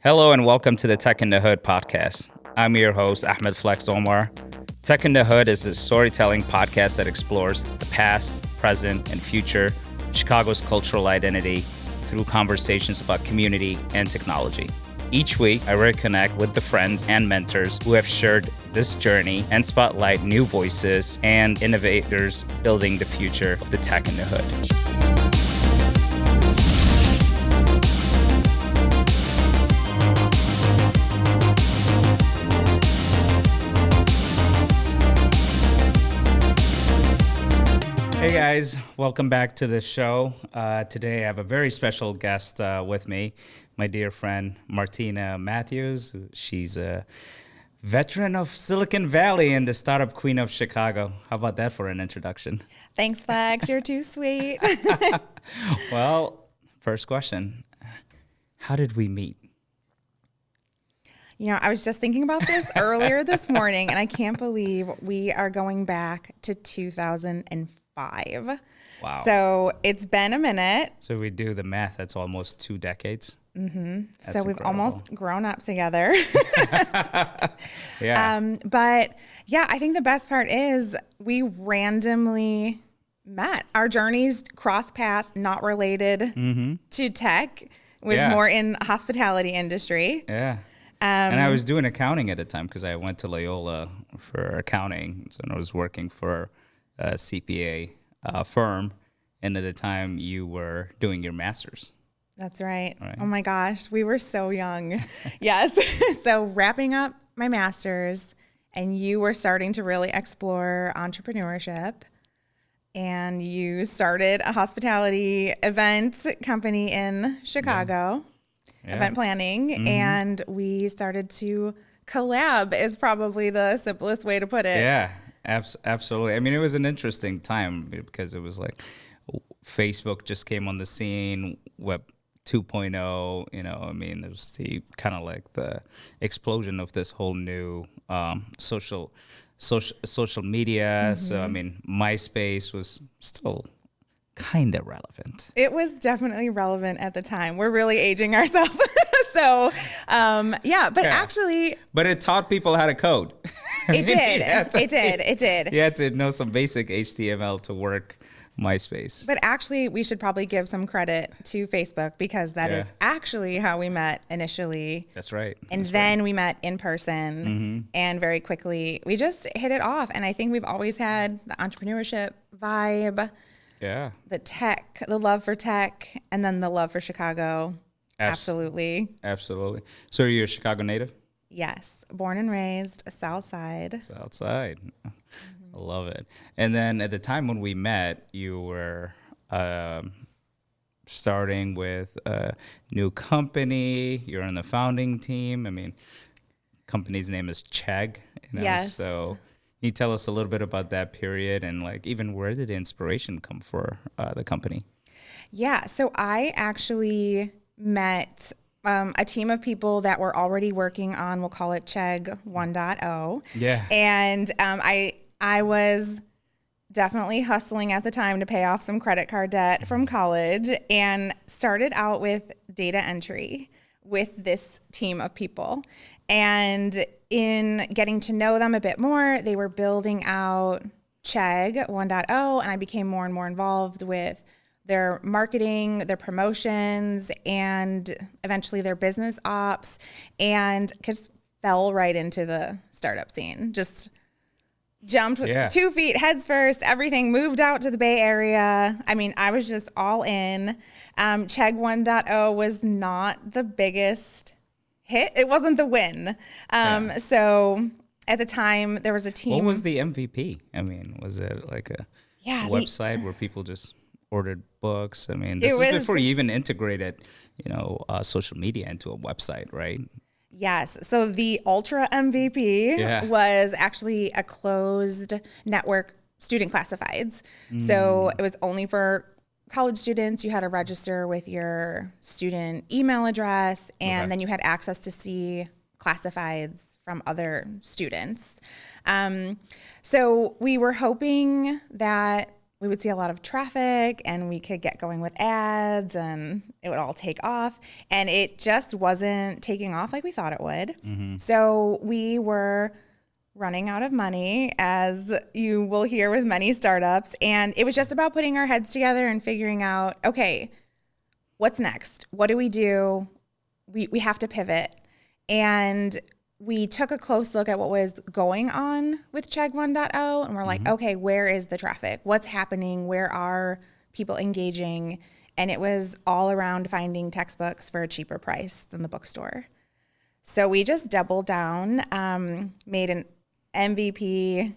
Hello and welcome to the Tech in the Hood podcast. I'm your host, Ahmed Flex Omar. Tech in the Hood is a storytelling podcast that explores the past, present, and future of Chicago's cultural identity through conversations about community and technology. Each week, I reconnect with the friends and mentors who have shared this journey and spotlight new voices and innovators building the future of the Tech in the Hood. Hey guys, welcome back to the show. Today I have a very special guest with me, my dear friend Martina Matthews. She's a veteran of Silicon Valley and the startup queen of Chicago. How about that for an introduction? Thanks, Flex. You're too sweet. Well, first question, how did we meet? You know, I was just thinking about this earlier this morning, and I can't believe we are going back to 2005. Wow. So it's been a minute. So we do the math, that's almost 2 decades. Mm-hmm. So we've incredible. almost grown up together. Yeah. But yeah, I think the best part is we randomly met. Our journeys cross path, not related to tech. It was more in hospitality industry. Yeah. And I was doing accounting at the time because I went to Loyola for accounting. So I was working for a CPA firm. And at the time you were doing your master's. That's right. Oh my gosh, we were so young. Yes. So wrapping up my master's, and you were starting to really explore entrepreneurship. And you started a hospitality event company in Chicago. Yeah. Event planning, and we started to collab is probably the simplest way to put it. Yeah, absolutely. I mean, it was an interesting time because it was like Facebook just came on the scene, Web 2.0, you know, I mean, it was the kind of like the explosion of this whole new social media. So, I mean, MySpace was still kind of relevant. It was definitely relevant at the time. We're really aging ourselves. So, actually. But it taught people how to code. It did. You had to know some basic HTML to work MySpace. But actually, we should probably give some credit to Facebook because that is actually how we met initially. That's right. And then we met in person, and very quickly we just hit it off. And I think we've always had the entrepreneurship vibe. Yeah. The tech, the love for tech, and then the love for Chicago. Absolutely. So you're a Chicago native? Yes. Born and raised, South Side. I love it. And then at the time when we met, you were starting with a new company. You're on the founding team. I mean, company's name is Chegg. You know? Yes. So can you tell us a little bit about that period and like even where did the inspiration come for the company? Yeah, so I actually met a team of people that were already working on, we'll call it Chegg 1.0. Yeah. And I was definitely hustling at the time to pay off some credit card debt from college and started out with data entry with this team of people. And in getting to know them a bit more, they were building out Chegg 1.0, and I became more and more involved with their marketing, their promotions, and eventually their business ops, and just fell right into the startup scene. Just jumped with 2 feet heads first, everything, moved out to the Bay Area. I mean, I was just all in. Chegg 1.0 was not the biggest hit. It wasn't the win. So at the time there was a team. What was the MVP? I mean, was it like a website where people just ordered books? I mean, this was before you even integrated, social media into a website, right? Yes. So the Ultra MVP was actually a closed network student classifieds. So it was only for college students. You had to register with your student email address, and then you had access to see classifieds from other students. So we were hoping that we would see a lot of traffic and we could get going with ads and it would all take off. And it just wasn't taking off like we thought it would. So we were running out of money, as you will hear with many startups. And it was just about putting our heads together and figuring out, okay, what's next? What do? We have to pivot. And we took a close look at what was going on with Chegg 1.0, and we're like, okay, where is the traffic? What's happening? Where are people engaging? And it was all around finding textbooks for a cheaper price than the bookstore. So we just doubled down, made an MVP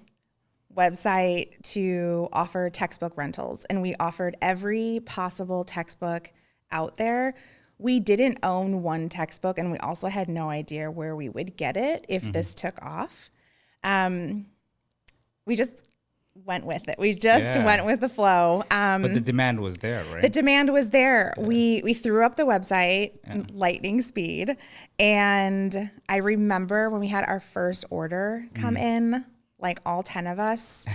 website to offer textbook rentals, and we offered every possible textbook out there. We didn't own one textbook, and we also had no idea where we would get it if this took off. We just went with it. We just went with the flow. But the demand was there, right? The demand was there. Yeah. We threw up the website, lightning speed. And I remember when we had our first order come in, like all 10 of us,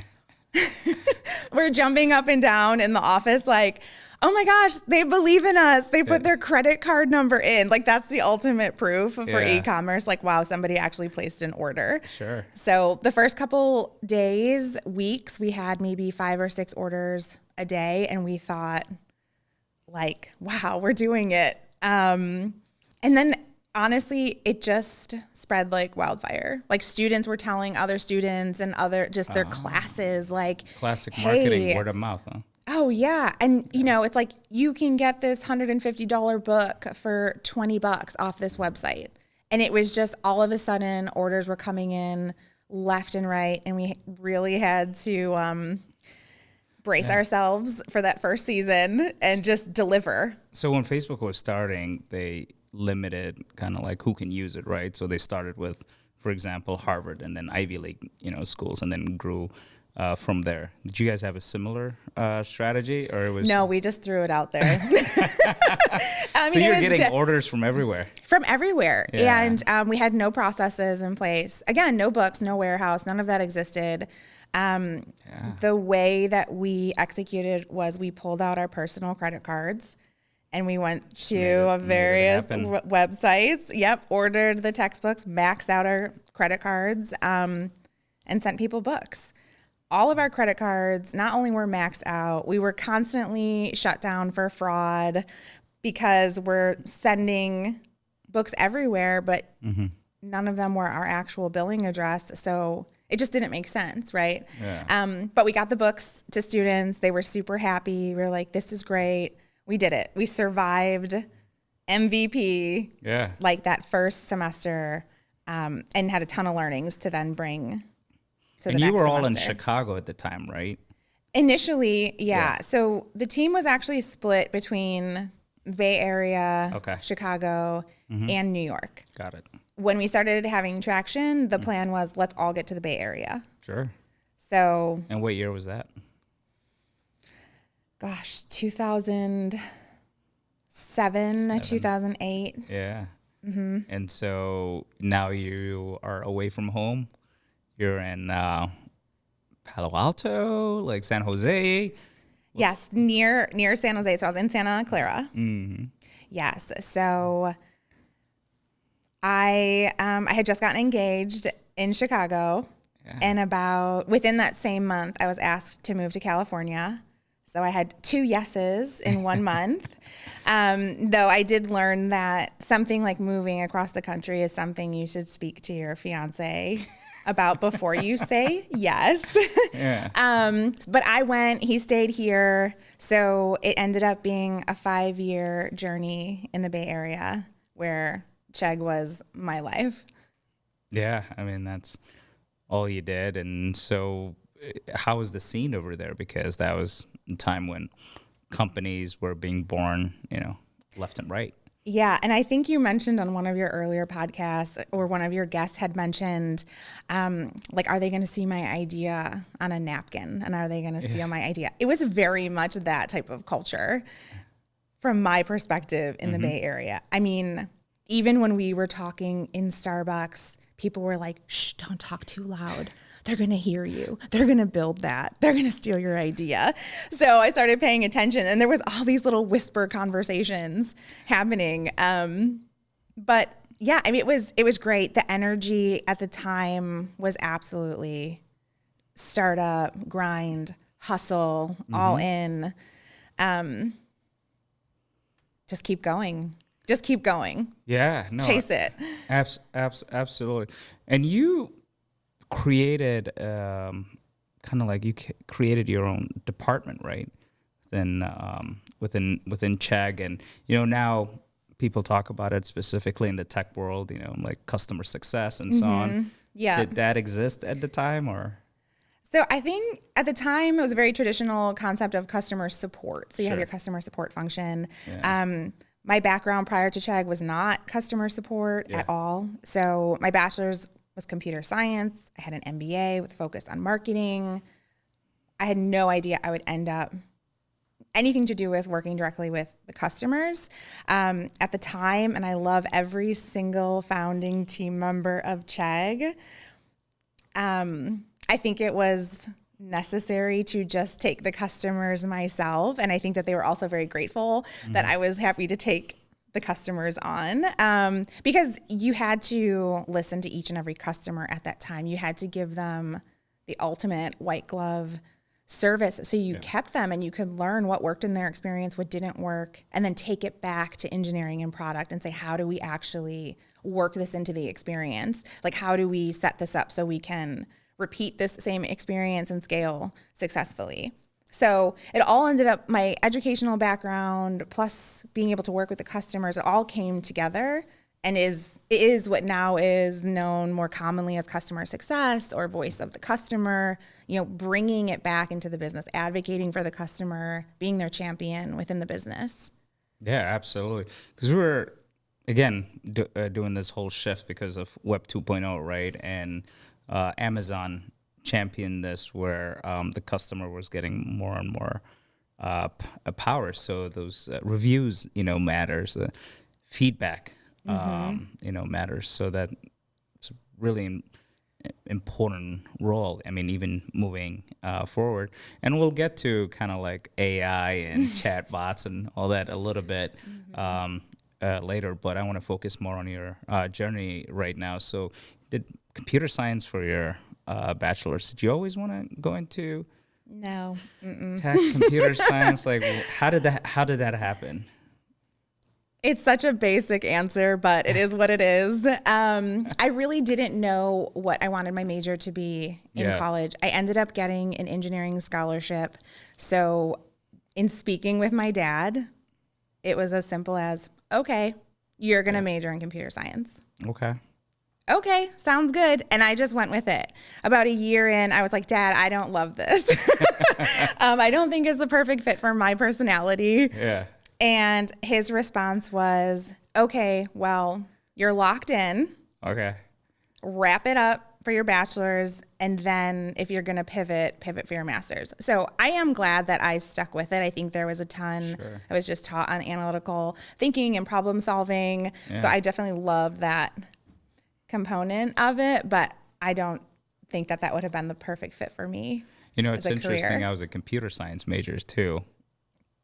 we're jumping up and down in the office like, oh my gosh, they believe in us. They put their credit card number in. Like, that's the ultimate proof for e-commerce. Like, wow, somebody actually placed an order. Sure. So the first couple days, weeks, we had maybe 5 or 6 orders a day. And we thought, like, wow, we're doing it. And then honestly, it just spread like wildfire. Like, students were telling other students and just their classes, like, classic marketing, word of mouth, huh? Oh, yeah. And, you know, it's like you can get this $150 book for $20 off this website. And it was just all of a sudden orders were coming in left and right. And we really had to brace ourselves for that first season and just deliver. So when Facebook was starting, they limited kind of like who can use it, right? So they started with, for example, Harvard and then Ivy League, schools, and then grew from there. Did you guys have a similar strategy, or it was? No, we just threw it out there. So you're getting orders from everywhere. From everywhere, and we had no processes in place. Again, no books, no warehouse, none of that existed. The way that we executed was we pulled out our personal credit cards, and we went to various websites. Yep, ordered the textbooks, maxed out our credit cards, and sent people books. All of our credit cards not only were maxed out, we were constantly shut down for fraud because we're sending books everywhere, but none of them were our actual billing address. So it just didn't make sense, right? Yeah. But we got the books to students. They were super happy. We were like, this is great. We did it. We survived MVP like that first semester and had a ton of learnings to then bring and you were all in Chicago at the time, right? Initially, yeah. So the team was actually split between Bay Area, Chicago, and New York. Got it. When we started having traction, the plan was let's all get to the Bay Area. Sure. So. And what year was that? Gosh, 2007, 2008. Yeah. And so now you are away from home. You're in Palo Alto, like San Jose? Yes, near San Jose. So I was in Santa Clara. Yes. So I had just gotten engaged in Chicago. And within that same month, I was asked to move to California. So I had 2 yeses in 1 month. Though I did learn that something like moving across the country is something you should speak to your fiance about before you say yes. But I went, he stayed here. So it ended up being a 5-year journey in the Bay Area where Chegg was my life. Yeah, I mean, that's all you did. And so how was the scene over there? Because that was a time when companies were being born, left and right. Yeah, and I think you mentioned on one of your earlier podcasts, or one of your guests had mentioned, like, are they going to see my idea on a napkin? And are they going to steal my idea? It was very much that type of culture from my perspective in the Bay Area. I mean, even when we were talking in Starbucks, people were like, shh, don't talk too loud. they're going to hear you. They're going to build that. They're going to steal your idea. So I started paying attention, and there was all these little whisper conversations happening. But yeah, I mean, it was great. The energy at the time was absolutely startup, grind, hustle, all in. Just keep going. Just keep going. Yeah. No, chase it. Absolutely. And you created kind of like created your own department, right? Within Chegg, and now people talk about it specifically in the tech world, like customer success and so on. Yeah. Did that exist at the time, or? So I think at the time it was a very traditional concept of customer support. So you have your customer support function. Yeah. My background prior to Chegg was not customer support at all. So my bachelor's was computer science. I had an MBA with a focus on marketing. I had no idea I would end up anything to do with working directly with the customers at the time. And I love every single founding team member of Chegg. I think it was necessary to just take the customers myself. And I think that they were also very grateful that I was happy to take the customers on because you had to listen to each and every customer at that time. You had to give them the ultimate white glove service. So you kept them and you could learn what worked in their experience, what didn't work, and then take it back to engineering and product and say, how do we actually work this into the experience? Like, how do we set this up so we can repeat this same experience and scale successfully? So it all ended up, my educational background plus being able to work with the customers, it all came together and is what now is known more commonly as customer success or voice of the customer, bringing it back into the business, advocating for the customer, being their champion within the business. Yeah, absolutely. Because we're, again, doing this whole shift because of Web 2.0, right? And Amazon championed this where the customer was getting more and more power. So those reviews, matters. The feedback, matters. So that it's a really important role. I mean, even moving forward. And we'll get to kind of like AI and chatbots and all that a little bit later. But I want to focus more on your journey right now. So did computer science for your bachelor's. Did you always want to go into tech, computer science? Like, how did that happen? It's such a basic answer, but it is what it is. I really didn't know what I wanted my major to be in college. I ended up getting an engineering scholarship. So in speaking with my dad, it was as simple as, okay, you're going to major in computer science. Okay, sounds good. And I just went with it. About a year in, I was like, Dad, I don't love this. I don't think it's a perfect fit for my personality. Yeah. And his response was, okay, well, you're locked in. Okay. Wrap it up for your bachelor's. And then if you're going to pivot for your master's. So I am glad that I stuck with it. I think there was a ton. I was just taught on analytical thinking and problem solving. Yeah. So I definitely love that component of it, but I don't think that would have been the perfect fit for me. It's interesting. Career. I was a computer science major too.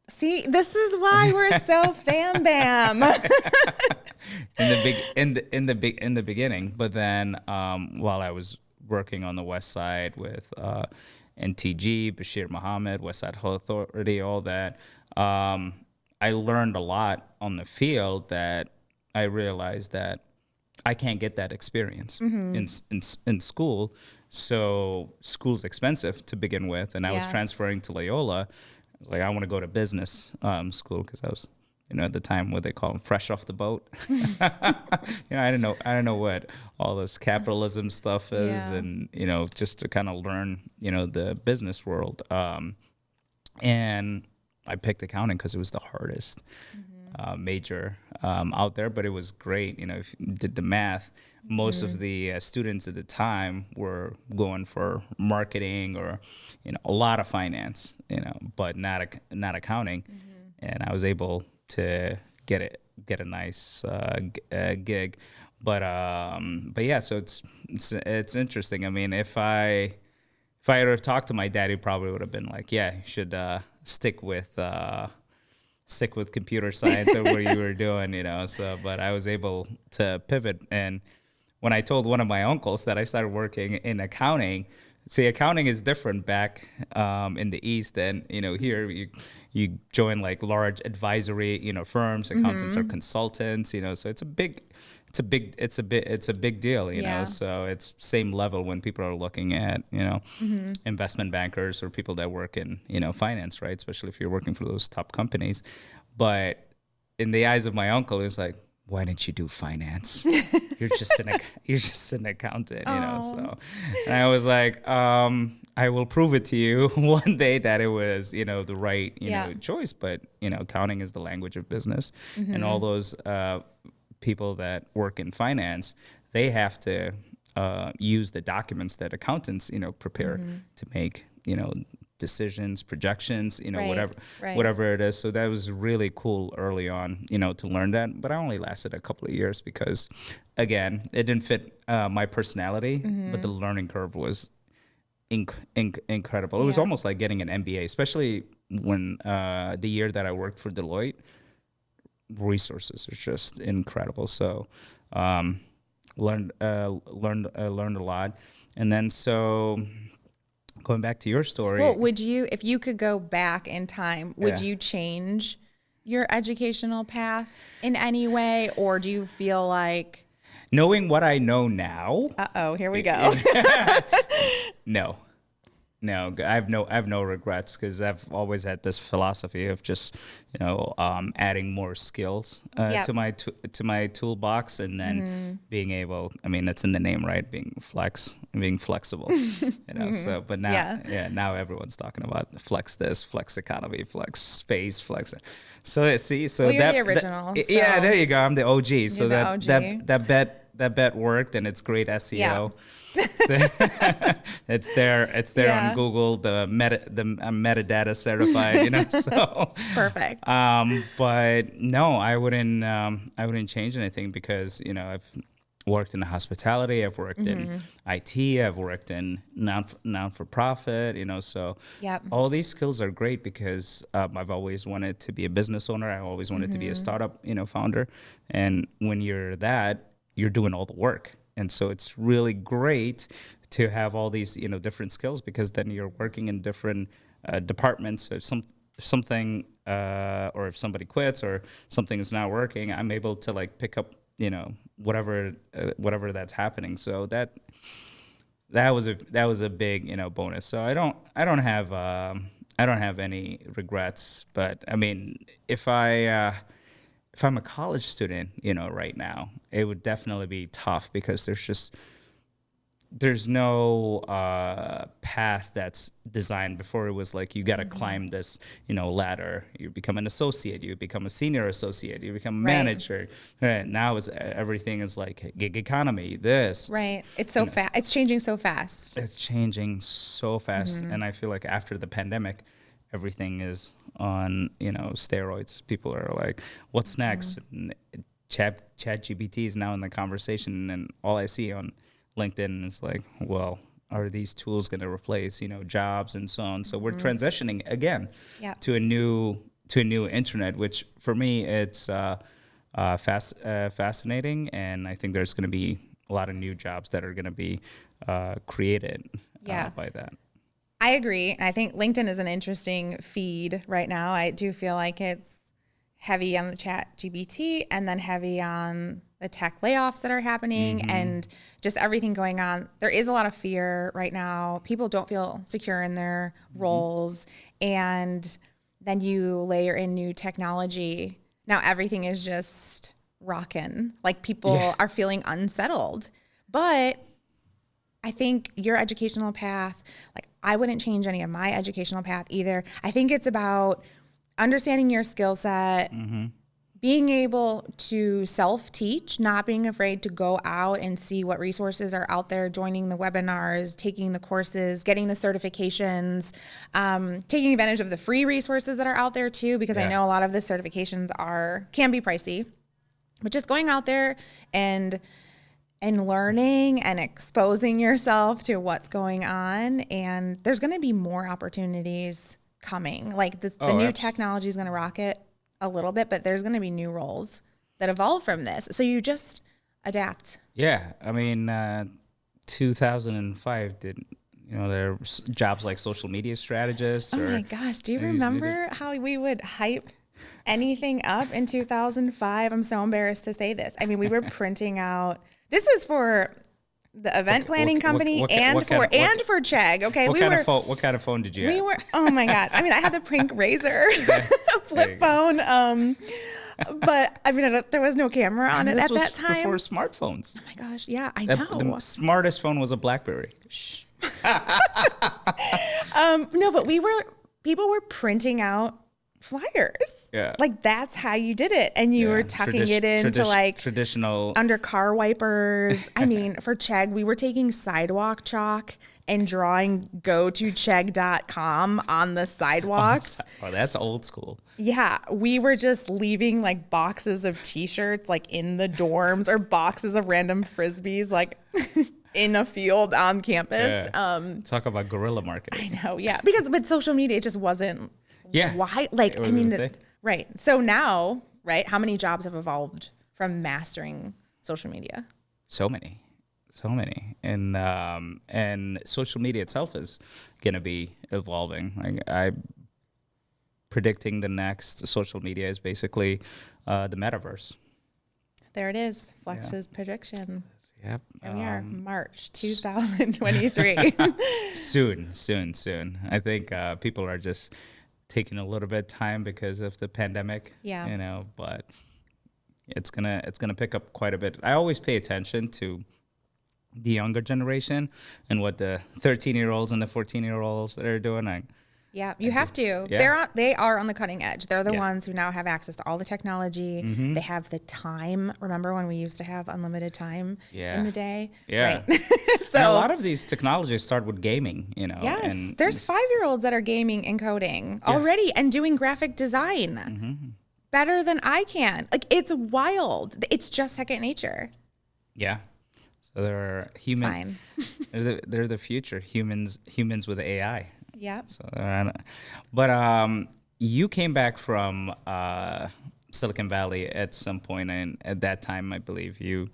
See, this is why we're so fam bam. in the beginning, but then while I was working on the West Side with NTG, Bashir Muhammad, West Side Health Authority, all that, I learned a lot on the field that I realized that I can't get that experience in school. So school's expensive to begin with. And I was transferring to Loyola. I was like, I want to go to business school because I was, at the time what they call them, fresh off the boat. I don't know what all this capitalism stuff is and, just to kind of learn, the business world. And I picked accounting because it was the hardest major out there, but it was great. If you did the math, most of the students at the time were going for marketing or, a lot of finance, but not accounting. And I was able to get a nice gig. But yeah, so it's interesting. I mean, if I had have talked to my dad, he probably would have been like, yeah, you should stick with computer science or what you were doing, So, but I was able to pivot. And when I told one of my uncles that I started working in accounting, see, accounting is different back in the East than, here. You join like large advisory, firms. Accountants are consultants, so it's a big deal, So it's same level when people are looking at, investment bankers or people that work in, finance, right? Especially if you're working for those top companies. But in the eyes of my uncle, it's like, why didn't you do finance? You're just an accountant, So, and I was like, I will prove it to you one day that it was, the right, choice. But accounting is the language of business, and all those people that work in finance, they have to use the documents that accountants, prepare to make, decisions, projections, whatever it is. So that was really cool early on, to learn that. But I only lasted a couple of years because, again, it didn't fit my personality, but the learning curve was incredible. It was almost like getting an MBA, especially when the year that I worked for Deloitte. Resources are just incredible. So learned a lot. And then so going back to your story. Well, if you could go back in time, would you change your educational path in any way? Or do you feel like, knowing what I know now? Here we go. No, I have no regrets because I've always had this philosophy of just, adding more skills to my toolbox, and then being able. I mean, it's in the name, right? Being flexible. So, but now, now everyone's talking about flex this, flex economy, flex space, flex. So you're the original. There you go. I'm the OG. So the OG. That bet worked, and it's great SEO. Yeah. It's there on Google. The metadata certified, So perfect. But no, I wouldn't change anything because I've worked in hospitality, I've worked in IT, I've worked in non for profit, So all these skills are great because I've always wanted to be a business owner. I always wanted to be a startup, founder, and when you're doing all the work. And so it's really great to have all these, different skills because then you're working in different departments. So if something, or if somebody quits or something is not working, I'm able to like pick up, whatever that's happening. So that was a big, bonus. So I don't have any regrets. But I mean, if I'm a college student, right now, it would definitely be tough because there's no path that's designed. Before it was like you got to climb this, ladder. You become an associate, you become a senior associate, you become a manager. Right. Now everything is like gig economy. This right. It's so fast. It's changing so fast. It's changing so fast, and I feel like after the pandemic, everything is on, steroids. People are like, what's next? And ChatGPT is now in the conversation, and all I see on LinkedIn is like, well, are these tools going to replace, jobs and so on? So we're transitioning again to a new internet, which for me, it's fascinating. And I think there's going to be a lot of new jobs that are going to be created by that. I agree. I think LinkedIn is an interesting feed right now. I do feel like it's heavy on the ChatGPT and then heavy on the tech layoffs that are happening and just everything going on. There is a lot of fear right now. People don't feel secure in their roles. And then you layer in new technology. Now everything is just rocking. Like people are feeling unsettled. But I think your educational path, like I wouldn't change any of my educational path either. I think it's about understanding your skill set, being able to self-teach, not being afraid to go out and see what resources are out there, joining the webinars, taking the courses, getting the certifications, taking advantage of the free resources that are out there too, because I know a lot of the certifications can be pricey, but just going out there and and learning and exposing yourself to what's going on. And there's going to be more opportunities coming. Like the new technology is going to rocket a little bit, but there's going to be new roles that evolve from this. So you just adapt. Yeah. I mean, 2005 did, there are jobs like social media strategist. Oh my gosh. Do you remember how we would hype anything up in 2005? I'm so embarrassed to say this. I mean, we were printing out, this is for the event planning company for Chegg. Okay. What kind of phone did you have? Oh my gosh. I mean, I had the Pink Razor flip phone. But I mean, there was no camera on it at that time. Before smartphones. Oh my gosh. Yeah, I know. The smartest phone was a BlackBerry. Shh. No, but people were printing out flyers. Yeah. Like that's how you did it. And you were tucking it into like traditional under car wipers. I mean, for Chegg, we were taking sidewalk chalk and drawing go to chegg.com on the sidewalks. Oh, that's old school. Yeah. We were just leaving like boxes of t-shirts like in the dorms or boxes of random Frisbees like in a field on campus. Yeah. Talk about guerrilla marketing. I know. Yeah. Because with social media, it just wasn't. Yeah. Why? Like, I mean, right. So now, right, how many jobs have evolved from mastering social media? So many. And social media itself is going to be evolving. I'm predicting the next social media is basically the metaverse. There it is. Flex's prediction. Yep. Here we are, March 2023. Soon. I think people are just taking a little bit of time because of the pandemic. Yeah. But it's gonna pick up quite a bit. I always pay attention to the younger generation and what the 13-year-olds and the 14-year-olds that are doing. Yeah, you have to. Yeah. They are on the cutting edge. They're the ones who now have access to all the technology. Mm-hmm. They have the time. Remember when we used to have unlimited time in the day? Yeah. Right. So and a lot of these technologies start with gaming, Yes. And there's 5-year-olds that are gaming and coding already and doing graphic design better than I can. Like, it's wild. It's just second nature. Yeah. So there are humans. They're the future. Humans with AI. Yeah. So, but you came back from Silicon Valley at some point, and at that time, I believe you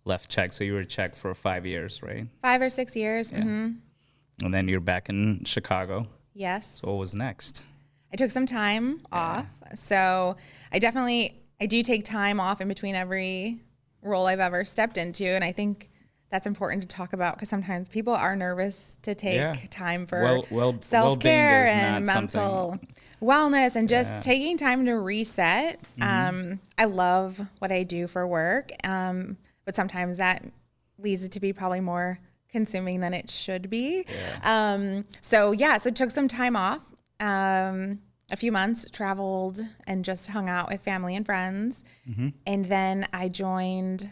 left Chegg. So you were at Chegg for 5 years, right? 5 or 6 years. Yeah. Mm-hmm. And then you're back in Chicago. Yes. So what was next? I took some time off. So I do take time off in between every role I've ever stepped into, and I think that's important to talk about because sometimes people are nervous to take time for self-care and mental wellness and just taking time to reset. Mm-hmm. I love what I do for work, but sometimes that leads it to be probably more consuming than it should be. Yeah. So took some time off, a few months, traveled and just hung out with family and friends. Mm-hmm. And then I joined,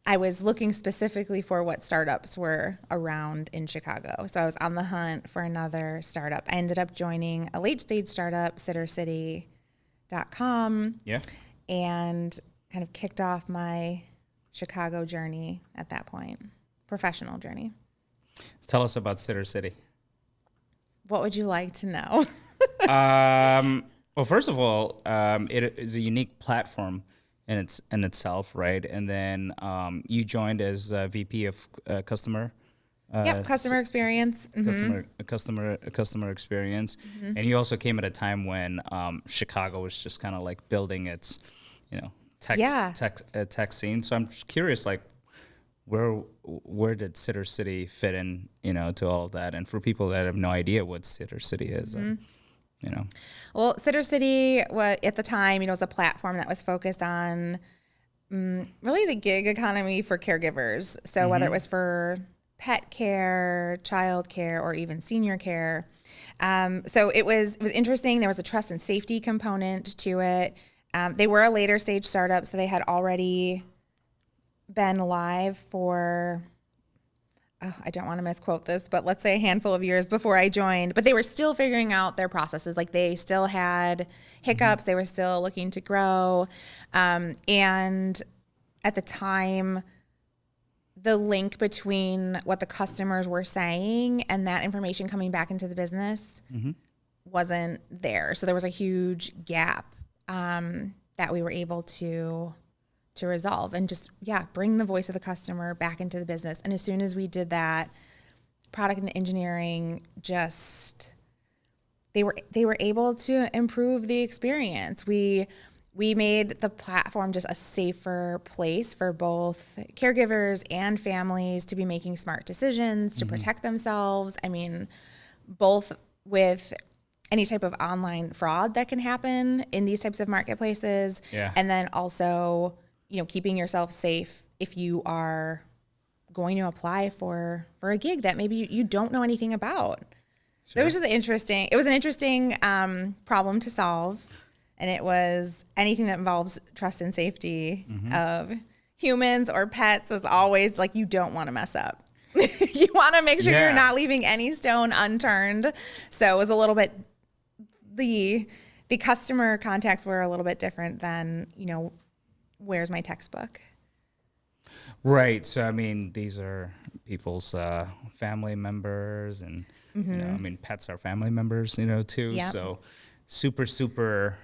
I was looking specifically for what startups were around in Chicago. So I was on the hunt for another startup. I ended up joining a late stage startup, sittercity.com. Yeah. And kind of kicked off my Chicago journey at that point, professional journey. Tell us about Sitter City. What would you like to know? Well, first of all, it is a unique platform in itself, right? And then you joined as VP of customer. Customer experience. Mm-hmm. Customer experience, mm-hmm. And you also came at a time when Chicago was just kind of like building its, tech scene. So I'm just curious, like, where did Sitter City fit in, to all of that? And for people that have no idea what Sitter City is, mm-hmm. Well, Sitter City was at the time, was a platform that was focused on really the gig economy for caregivers. So mm-hmm. whether it was for pet care, child care, or even senior care. So it was interesting. There was a trust and safety component to it. They were a later stage startup, so they had already been live for, I don't want to misquote this, but let's say a handful of years before I joined. But they were still figuring out their processes. Like, they still had hiccups. Mm-hmm. They were still looking to grow. And at the time, the link between what the customers were saying and that information coming back into the business wasn't there. So there was a huge gap that we were able to resolve and just, bring the voice of the customer back into the business. And as soon as we did that, product and engineering just, they were able to improve the experience. We made the platform just a safer place for both caregivers and families to be making smart decisions, to protect themselves. I mean, both with any type of online fraud that can happen in these types of marketplaces. Yeah. And then also, keeping yourself safe if you are going to apply for a gig that maybe you don't know anything about. Sure. So it was an interesting problem to solve. And it was anything that involves trust and safety of humans or pets is always like, you don't want to mess up. You want to make sure you're not leaving any stone unturned. So it was a little bit, the customer contacts were a little bit different than, where's my textbook? Right. So, I mean, these are people's family members and, pets are family members, too. Yep. So super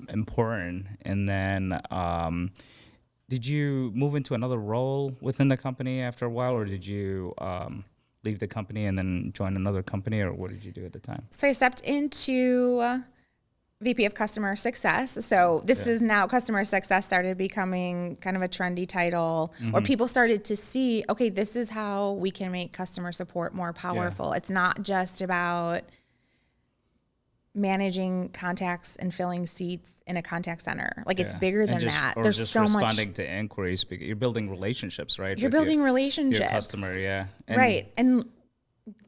important. And then did you move into another role within the company after a while, or did you leave the company and then join another company, or what did you do at the time? So I stepped into VP of Customer Success. So this is now Customer Success started becoming kind of a trendy title, or people started to see, okay, this is how we can make customer support more powerful. It's not just about managing contacts and filling seats in a contact center. Like it's bigger than that. Or there's just so responding much to inquiries. You're building relationships, right? You're building relationships. Your customer, And right. And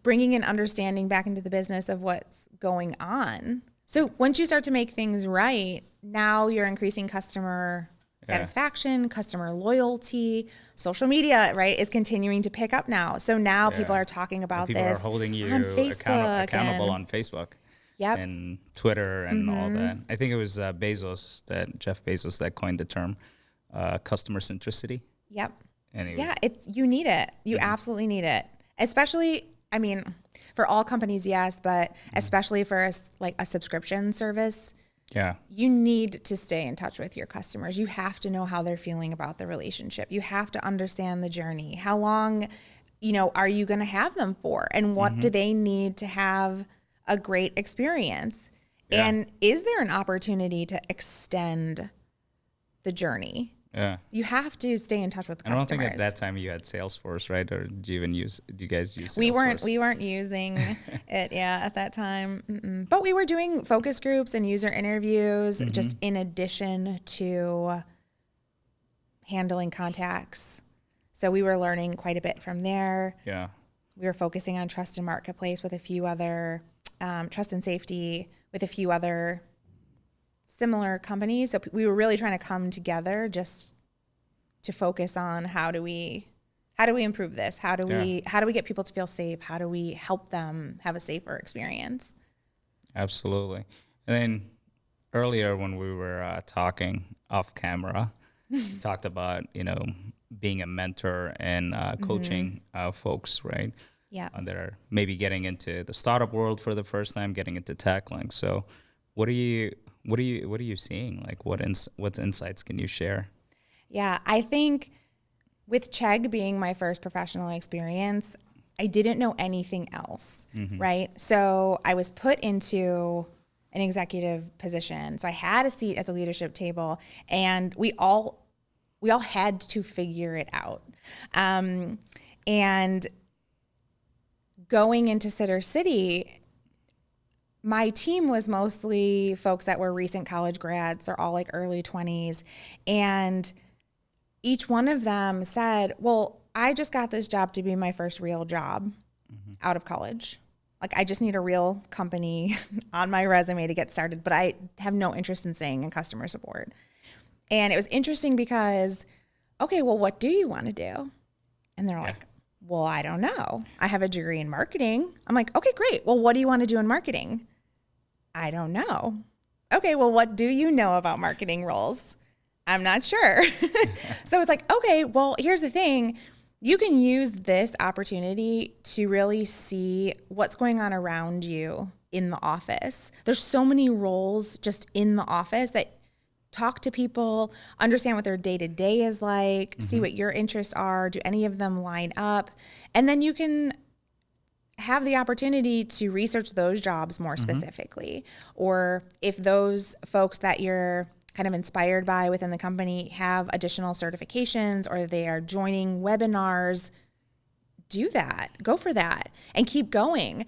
bringing an understanding back into the business of what's going on. So once you start to make things right, now you're increasing customer satisfaction, customer loyalty. Social media, right, is continuing to pick up now. So now people are talking about people this are holding you on Facebook accountable on Facebook. Yep. And Twitter and all that. I think it was Jeff Bezos that coined the term customer centricity. Yep. Anyways. You need it. You absolutely need it. Especially, I mean, for all companies, yes, but especially for a subscription service. Yeah. You need to stay in touch with your customers. You have to know how they're feeling about the relationship. You have to understand the journey. How long, are you going to have them for? And what do they need to have a great experience? And is there an opportunity to extend the journey? Yeah. You have to stay in touch with customers. I don't think at that time you had Salesforce, right? Or do you guys use Salesforce? We weren't using it, at that time. But we were doing focus groups and user interviews just in addition to handling contacts. So we were learning quite a bit from there. Yeah. We were focusing on trust and marketplace with a few other trust and safety with a few other similar companies. So we were really trying to come together just to focus on how do we improve this? How do we get people to feel safe? How do we help them have a safer experience? Absolutely. And then earlier when we were talking off camera, talked about, being a mentor and coaching folks, right? Yeah. That are maybe getting into the startup world for the first time, getting into tackling. So what are you seeing? Like what insights can you share? Yeah, I think with Chegg being my first professional experience, I didn't know anything else, right? So I was put into an executive position. So I had a seat at the leadership table, and we all had to figure it out. And going into Sitter City, my team was mostly folks that were recent college grads. They're all like early 20s. And each one of them said, well, I just got this job to be my first real job out of college. Like, I just need a real company on my resume to get started, but I have no interest in staying in customer support. And it was interesting because, okay, well, what do you want to do? And they're like, well, I don't know. I have a degree in marketing. I'm like, okay, great. Well, what do you want to do in marketing? I don't know. Okay, well, what do you know about marketing roles? I'm not sure. So it's like, okay, well, here's the thing. You can use this opportunity to really see what's going on around you in the office. There's so many roles just in the office that talk to people, understand what their day-to-day is like, see what your interests are, do any of them line up, and then you can have the opportunity to research those jobs more specifically. Or if those folks that you're kind of inspired by within the company have additional certifications or they are joining webinars, do that, go for that and keep going.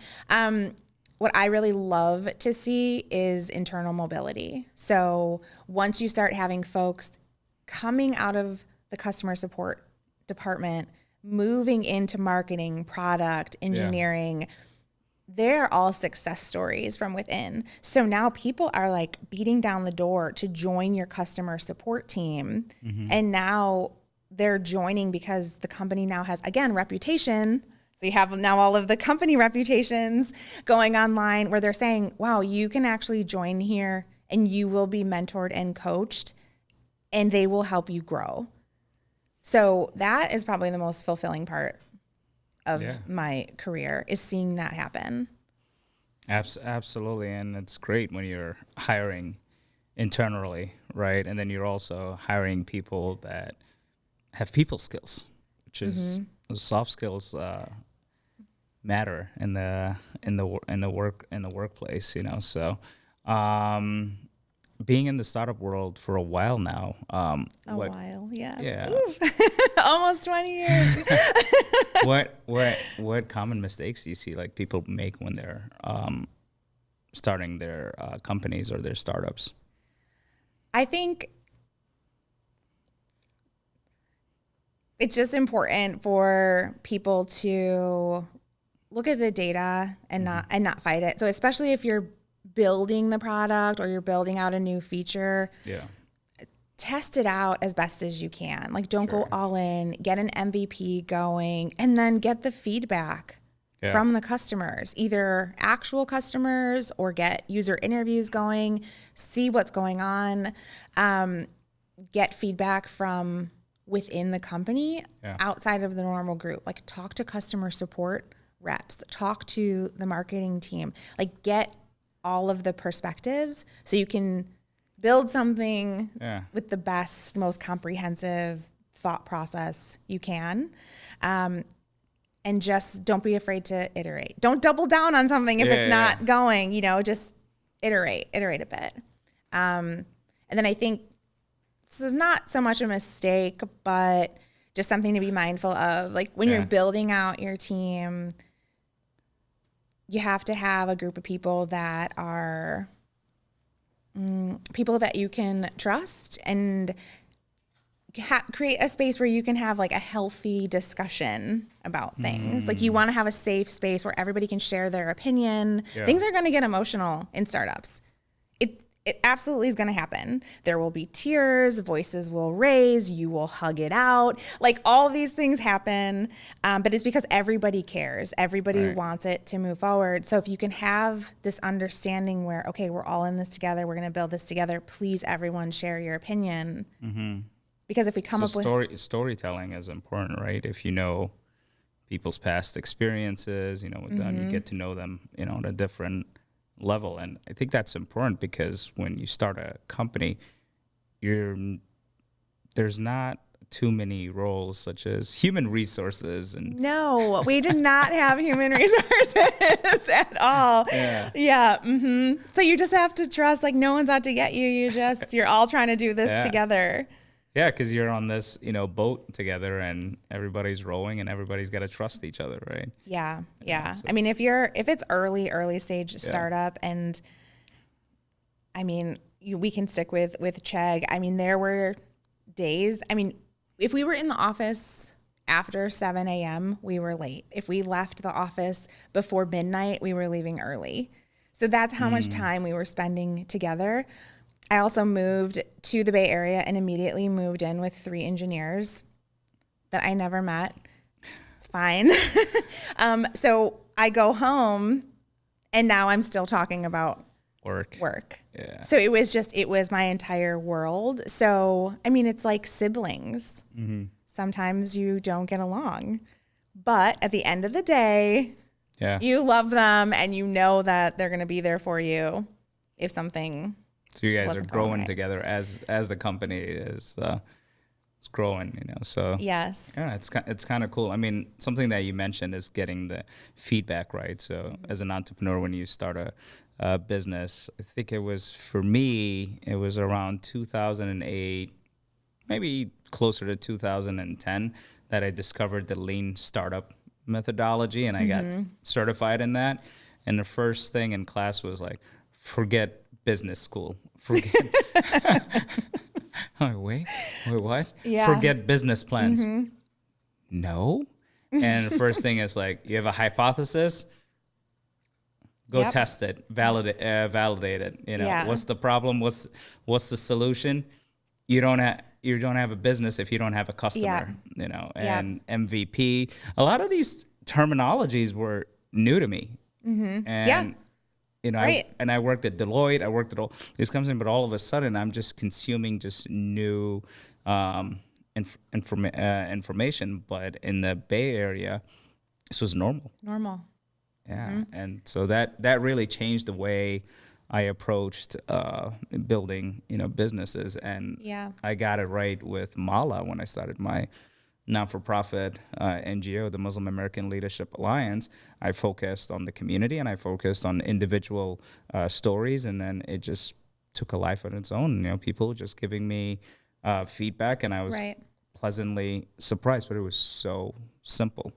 What I really love to see is internal mobility. So once you start having folks coming out of the customer support department, moving into marketing, product, engineering, they're all success stories from within. So now people are like beating down the door to join your customer support team. And now they're joining because the company now has, again, reputation. So you have now all of the company reputations going online where they're saying, wow, you can actually join here and you will be mentored and coached and they will help you grow. So that is probably the most fulfilling part of my career, is seeing that happen. Absolutely. And it's great when you're hiring internally, right? And then you're also hiring people that have people skills, which is soft skills matter in the workplace, you know. So being in the startup world for a while now. While, yes. Yeah. Almost 20 years. What common mistakes do you see like people make when they're starting their companies or their startups? I think it's just important for people to look at the data and not fight it. So especially if you're building the product or you're building out a new feature, test it out as best as you can. Like, don't go all in, get an MVP going, and then get the feedback from the customers, either actual customers or get user interviews going, see what's going on, get feedback from within the company outside of the normal group. Like, talk to customer support reps, talk to the marketing team, like get all of the perspectives so you can build something with the best, most comprehensive thought process you can. And just don't be afraid to iterate. Don't double down on something if it's not going, you know, just iterate a bit. And then I think this is not so much a mistake, but just something to be mindful of. Like when you're building out your team, you have to have a group of people that are people that you can trust and create a space where you can have like a healthy discussion about things. Like you want to have a safe space where everybody can share their opinion. Things are going to get emotional in startups. It absolutely is going to happen. There will be tears, voices will raise, you will hug it out. Like all these things happen, but it's because everybody cares. Everybody wants it to move forward. So if you can have this understanding where, okay, we're all in this together, we're going to build this together, please everyone share your opinion. Because if we come up with... Storytelling is important, right? If you know people's past experiences, you know, with them, you get to know them, you know, on a different level. And I think that's important because when you start a company, there's not too many roles such as human resources. And no, we did not have human resources at all. So you just have to trust, like no one's out to get you. You're all trying to do this together. Yeah, because you're on this, you know, boat together, and everybody's rowing, and everybody's got to trust each other, right? Yeah. So I mean, if it's early stage startup, and I mean, we can stick with Chegg. I mean, there were days. I mean, if we were in the office after 7 a.m., we were late. If we left the office before midnight, we were leaving early. So that's how much time we were spending together. I also moved to the Bay Area and immediately moved in with 3 engineers that I never met. It's fine. So I go home and now I'm still talking about work. Yeah. So it was my entire world. So, I mean, it's like siblings. Mm-hmm. Sometimes you don't get along, but at the end of the day, Yeah. you love them and you know that they're going to be there for you if something. So you guys are wasn't growing going right. together as the company is it's growing, you know. So Yes. yeah, it's kind of cool. I mean, something that you mentioned is getting the feedback right. So Mm-hmm. as an entrepreneur, when you start a business, I think it was for me, it was around 2008, maybe closer to 2010, that I discovered the lean startup methodology, and I got certified in that. And the first thing in class was like, forget business school. Forget. I'm like, wait, what? Yeah. Forget business plans. No. And the first thing is like, you have a hypothesis. Go Yep. test it, validate it. You know, Yeah. what's the problem? What's the solution? You don't have a business if you don't have a customer. You know, and MVP. A lot of these terminologies were new to me. And you know, Right. I worked at Deloitte. I worked at all these companies, but all of a sudden, I'm just consuming just new information. But in the Bay Area, this was normal. Normal. Yeah, and so that really changed the way I approached building, you know, businesses. And Yeah. I got it right with Mala when I started my not-for-profit NGO, the Muslim American Leadership Alliance. I focused on the community and I focused on individual stories, and then it just took a life of its own. You know, people just giving me feedback, and I was Right. pleasantly surprised. But it was so simple.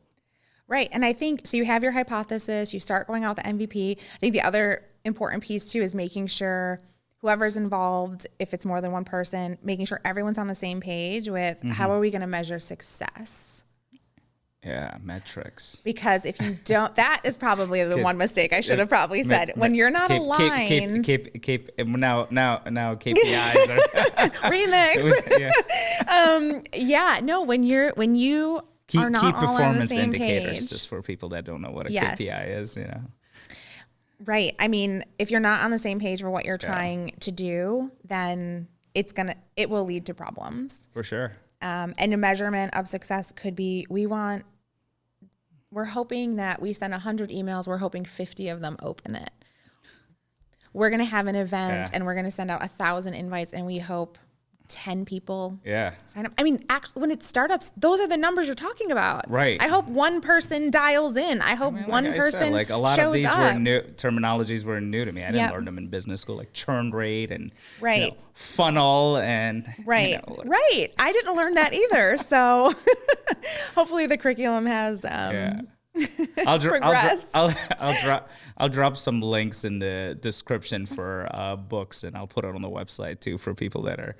Right. And I think, so you have your hypothesis, you start going out with the MVP. I think the other important piece too is making sure whoever's involved, if it's more than one person, making sure everyone's on the same page with how are we going to measure success? Yeah, metrics. Because if you don't, that is probably the one mistake I should have probably said. When you're not aligned. Now KPIs are Remix. No, when you are not key all on the performance same indicators, page. just for people that don't know what a Yes. KPI is, you know. Right. I mean, if you're not on the same page for what you're trying to do, then it will lead to problems. For sure. And a measurement of success could be, we're hoping that we send 100 emails, we're hoping 50 of them open it. We're going to have an event and we're going to send out 1,000 invites, and we hope 10 people sign up. I mean, actually, when it's startups, those are the numbers you're talking about. Right. I hope one person dials in. I hope one person like a lot shows of these up. were new terminologies were new to me. I didn't learn them in business school, like churn rate and you know, funnel and right. You know, Right. I didn't learn that either. So hopefully the curriculum has progressed. I'll drop some links in the description for books, and I'll put it on the website too for people that are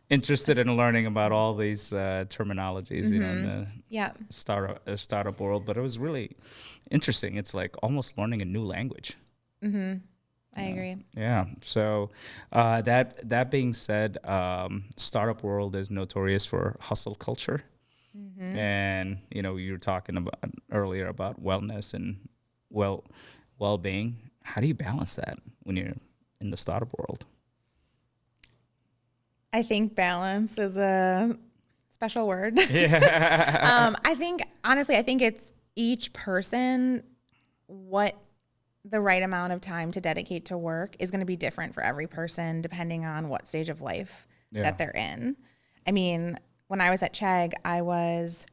interested in learning about all these terminologies, you know, in the startup world. But it was really interesting. It's like almost learning a new language. I agree. Yeah. So that being said, startup world is notorious for hustle culture. And, you know, you were talking about earlier about wellness and well-being. How do you balance that when you're in the startup world? I think balance is a special word. I think it's each person, what the right amount of time to dedicate to work is going to be different for every person depending on what stage of life that they're in. I mean, when I was at Chegg, I was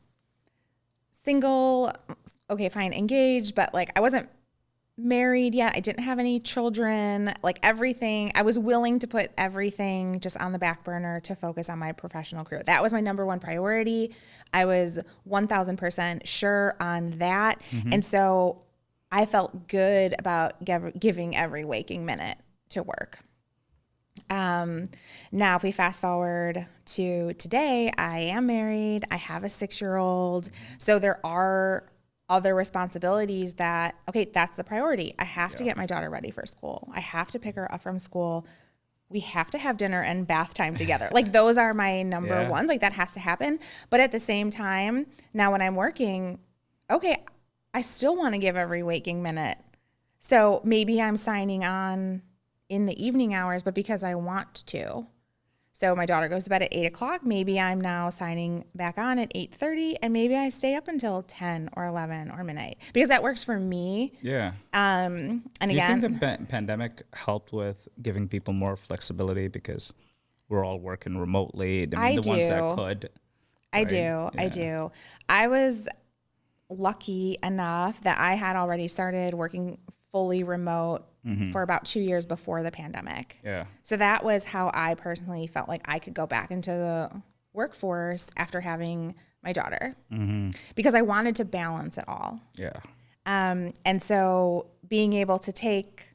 single, okay, fine, engaged, but like I wasn't married yet. I didn't have any children, like everything. I was willing to put everything just on the back burner to focus on my professional career. That was my number one priority. I was 1,000% sure on that. And so I felt good about giving every waking minute to work. Now, if we fast forward to today, I am married. I have a 6-year-old. So there are other responsibilities that, okay, that's the priority. I have to get my daughter ready for school. I have to pick her up from school. We have to have dinner and bath time together. Like those are my number ones. Like that has to happen. But at the same time, now when I'm working, okay, I still want to give every waking minute. So maybe I'm signing on in the evening hours, but because I want to. So my daughter goes to bed at 8:00. Maybe I'm now signing back on at 8:30, and maybe I stay up until 10 or 11 or midnight because that works for me. Yeah. And Do again, you think the pandemic helped with giving people more flexibility because we're all working remotely? I mean, the ones that could. I Right? do. Yeah. I do. I was lucky enough that I had already started working fully remote for about 2 years before the pandemic. Yeah. So that was how I personally felt like I could go back into the workforce after having my daughter because I wanted to balance it all. Yeah. And so being able to take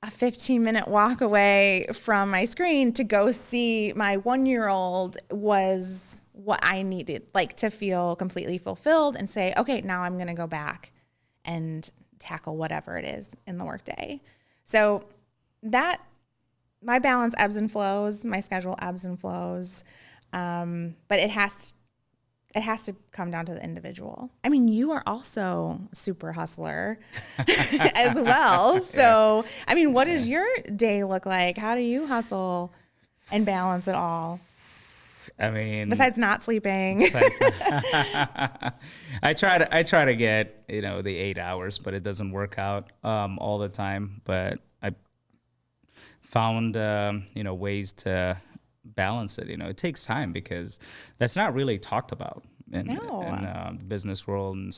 a 15-minute walk away from my screen to go see my 1-year-old was what I needed, like to feel completely fulfilled and say, okay, now I'm going to go back and tackle whatever it is in the workday. So that my balance ebbs and flows, my schedule ebbs and flows, but it has to come down to the individual. I mean, you are also a super hustler as well. So, I mean, what does your day look like? How do you hustle and balance it all? I mean, besides not sleeping. I try to get, the 8 hours, but it doesn't work out all the time. But I found, ways to balance it. It takes time because that's not really talked about in the business world and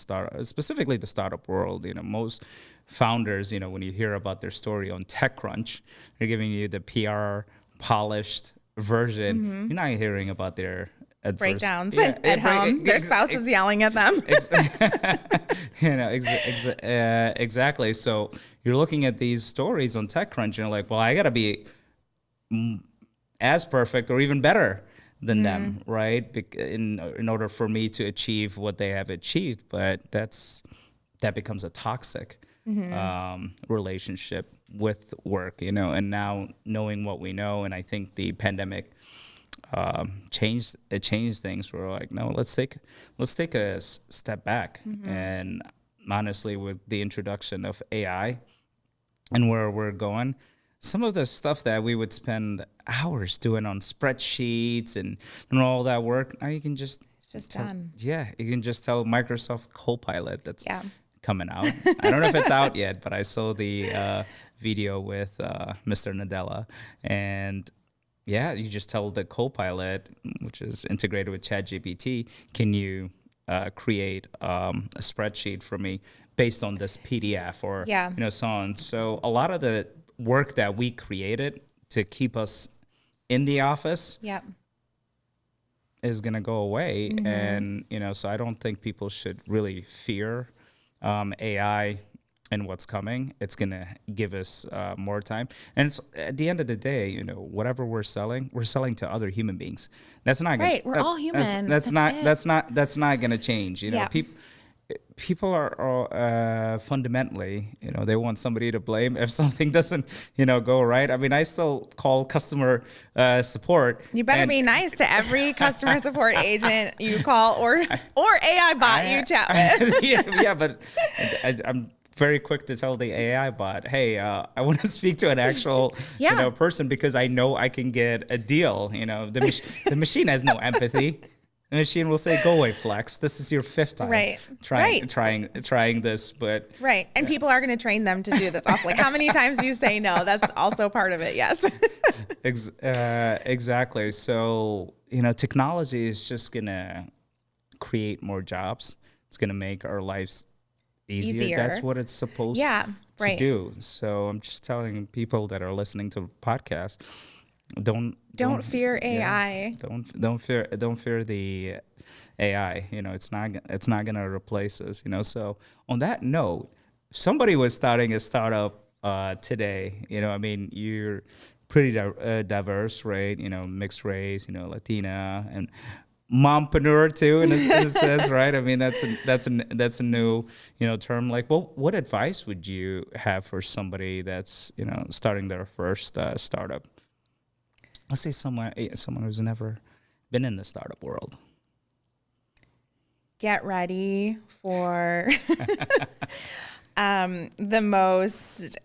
specifically the startup world. Most founders, when you hear about their story on TechCrunch, they're giving you the PR polished version. You're not hearing about their breakdowns at home. Their spouse is yelling at them. Exactly. So you're looking at these stories on TechCrunch and you're like, well, I got to be as perfect or even better than them, right? In order for me to achieve what they have achieved. But that becomes a toxic relationship with work, and now knowing what we know, and I think the pandemic changed things. We're like, no, let's take a step back. And honestly, with the introduction of AI and where we're going, some of the stuff that we would spend hours doing on spreadsheets and all that work, now you can just done. Yeah, you can just tell Microsoft Copilot that's coming out. I don't know if it's out yet, but I saw the video with Mr. Nadella, and you just tell the Copilot, which is integrated with ChatGPT, can you create a spreadsheet for me based on this PDF or so on. So a lot of the work that we created to keep us in the office is going to go away. And, so I don't think people should really fear AI and what's coming. It's going to give us more time. And it's, at the end of the day, whatever we're selling to other human beings. That's not gonna, right. We're all human. That's not going to change. People are fundamentally, they want somebody to blame if something doesn't, go right. I mean, I still call customer support. You better be nice to every customer support agent you call or AI bot you chat with. But I'm very quick to tell the AI bot, hey, I want to speak to an actual, person because I know I can get a deal. The machine has no empathy. The machine will say, "Go away, Flex. This is your 5th time trying this." But and people are going to train them to do this. Also, like how many times do you say no? That's also part of it. Yes. Exactly. So technology is just gonna create more jobs. It's gonna make our lives easier. That's what it's supposed to do. So I'm just telling people that are listening to the podcast, don't fear AI. Don't fear the AI. It's not gonna replace us. So on that note, if somebody was starting a startup today, I mean, you're pretty diverse, right? Mixed race, Latina and mompreneur too, in a sense, right? I mean, that's a new term. Like, what advice would you have for somebody that's starting their first startup? Let's say someone who's never been in the startup world. Get ready for the most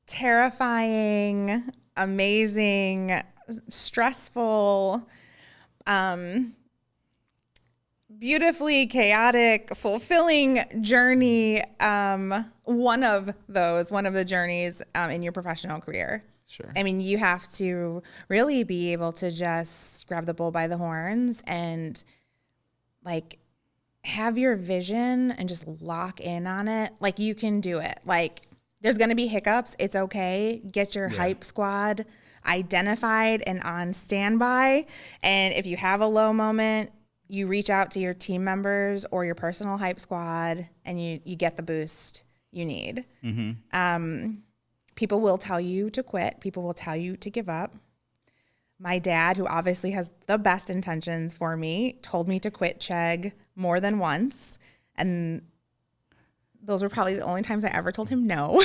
terrifying, amazing, stressful, beautifully chaotic, fulfilling journey. One of the journeys in your professional career. Sure. I mean, you have to really be able to just grab the bull by the horns and like have your vision and just lock in on it. Like, you can do it. Like, there's going to be hiccups. It's okay. Get your hype squad identified and on standby. And if you have a low moment, you reach out to your team members or your personal hype squad and you get the boost you need. People will tell you to quit. People will tell you to give up. My dad, who obviously has the best intentions for me, told me to quit Chegg more than once. And those were probably the only times I ever told him no.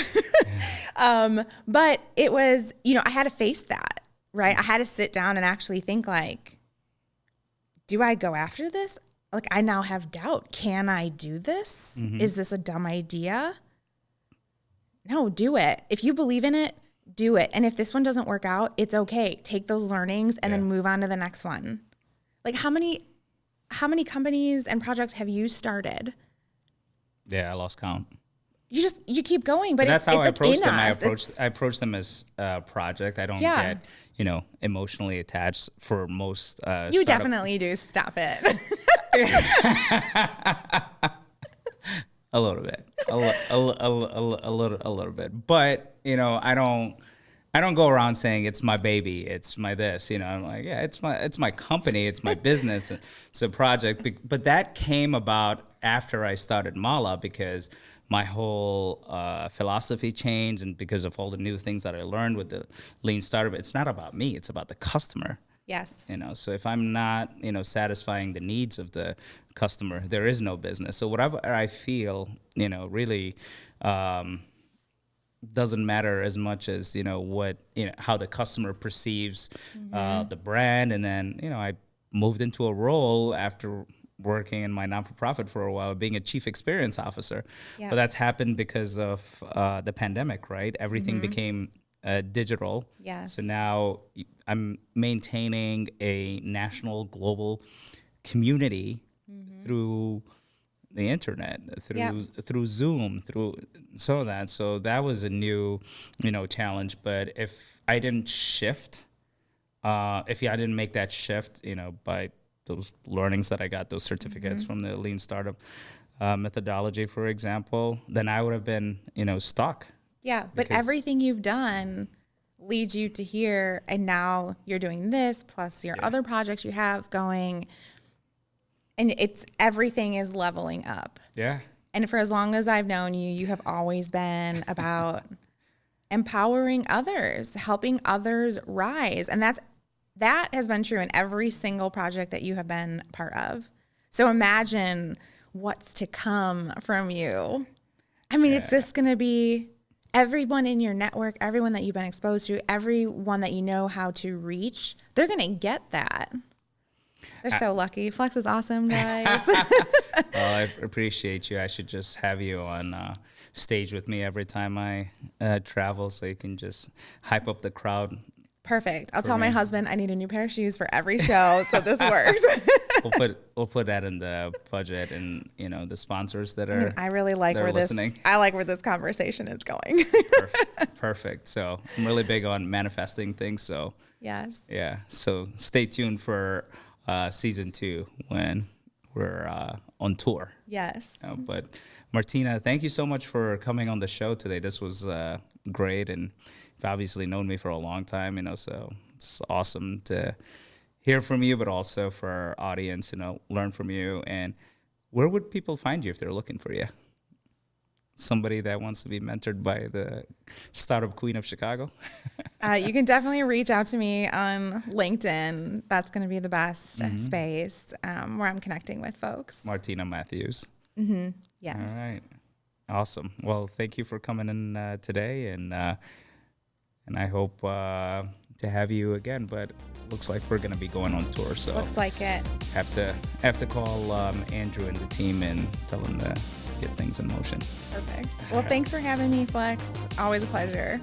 But it was, I had to face that, right? I had to sit down and actually think like, do I go after this? Like, I now have doubt. Can I do this? Is this a dumb idea? No, do it. If you believe in it, do it. And if this one doesn't work out, it's okay. Take those learnings and then move on to the next one. Like, how many companies and projects have you started? Yeah, I lost count. You keep going, but that's how I approach them. Us. I approach them as a project. I don't get, emotionally attached for most. You definitely do. Stop it. A little bit, a little bit. But I don't go around saying it's my baby, it's my this. I'm like, yeah, it's my company, it's my business, it's a project. But that came about after I started Mala, because my whole philosophy changed, and because of all the new things that I learned with the lean startup. It's not about me; it's about the customer. Yes. So if I'm not, satisfying the needs of the customer, there is no business. So whatever I feel, really doesn't matter as much as, what, how the customer perceives the brand. And then, I moved into a role after working in my non-for-profit for a while, being a chief experience officer. Yep. But that's happened because of the pandemic, right? Everything became digital. Yes. So now I'm maintaining a national, global community through the internet, through Zoom, so that was a new, challenge. But if I didn't shift, if I didn't make that shift, by those learnings that I got, those certificates from the lean startup methodology, for example, then I would have been, stuck. Yeah, but everything you've done leads you to here, and now you're doing this, plus your other projects you have going, and everything is leveling up. Yeah. And for as long as I've known you, you have always been about empowering others, helping others rise, and that has been true in every single project that you have been part of. So imagine what's to come from you. I mean, it's just going to be everyone in your network, everyone that you've been exposed to, everyone that you know how to reach, they're going to get that. They're so lucky. Flex is awesome, guys. Well, I appreciate you. I should just have you on stage with me every time I travel, so you can just hype up the crowd. Perfect. I'll tell my husband I need a new pair of shoes for every show, so this works. We'll put that in the budget, and the sponsors that are. I really like where listening. I like where this conversation is going. Perfect. So I'm really big on manifesting things. So yes. Yeah. So stay tuned for season 2 when we're on tour. Yes. But Martina, thank you so much for coming on the show today. This was great, and you've obviously known me for a long time, so it's awesome to hear from you, but also for our audience, learn from you. And where would people find you if they're looking for you? Somebody that wants to be mentored by the startup queen of Chicago? You can definitely reach out to me on LinkedIn. That's going to be the best space where I'm connecting with folks. Martina Matthews. Yes. All right. Awesome. Well, thank you for coming in today, and I hope to have you again. But looks like we're going to be going on tour, so looks like it. Have to call Andrew and the team and tell them to get things in motion. Perfect. Well, thanks for having me, Flex. Always a pleasure.